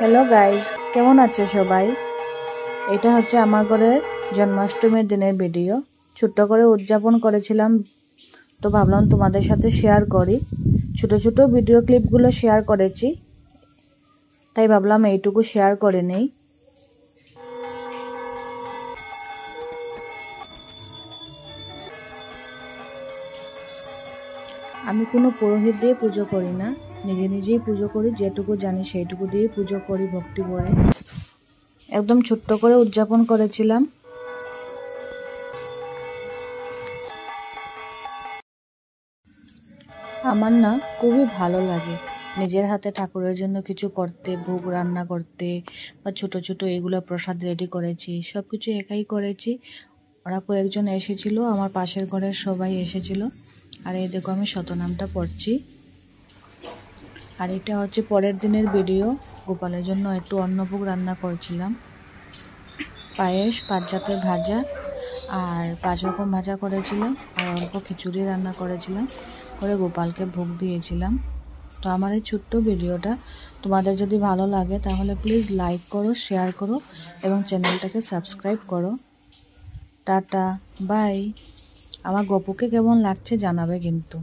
Hello guys, কেমন আছো সবাই? এটা হচ্ছে আমার ঘরের জন্মাষ্টমীর দিনের ভিডিও। ছোট্ট করে উদযাপন করেছিলাম, তো ভাবলাম তোমাদের সাথে শেয়ার করি। ছোট ছোট ভিডিও ক্লিপগুলো শেয়ার করেছি, তাই ভাবলাম এইটুকু শেয়ার করে নেই। আমি কোনো পুরোহিত দিয়ে পুজো করি না, নিজে নিজেই পুজো করি। যেটুকু জানি সেইটুকু দিয়ে পুজো করি ভক্তি করে। একদম ছোট্ট করে উদযাপন করেছিলাম। আমার না খুবই ভালো লাগে নিজের হাতে ঠাকুরের জন্য কিছু করতে, ভোগ রান্না করতে, বা ছোট ছোট এগুলো প্রসাদ রেডি করেছি, সব কিছু একাই করেছি। ওরা কয়েকজন এসেছিল, আমার পাশের ঘরের সবাই এসেছিল। আর এই দেখো আমি শতনামটা পড়ছি। আর এটা হচ্ছে পরের দিনের ভিডিও। গোপালের জন্য একটু অন্নভোগ রান্না করছিলাম, পায়েস, 5 জাতের ভাজা, আর 5 রকম ভাজা করেছিলাম, আর অল্প খিচুড়ি রান্না করেছিলাম, করে গোপালকে ভোগ দিয়েছিলাম। তো আমার এই ছোট্ট ভিডিওটা তোমাদের যদি ভালো লাগে তাহলে প্লিজ লাইক করো, শেয়ার করো এবং চ্যানেলটাকে সাবস্ক্রাইব করো। Tata, bye. আমার গপুকে কেমন লাগছে জানাবে কিন্তু।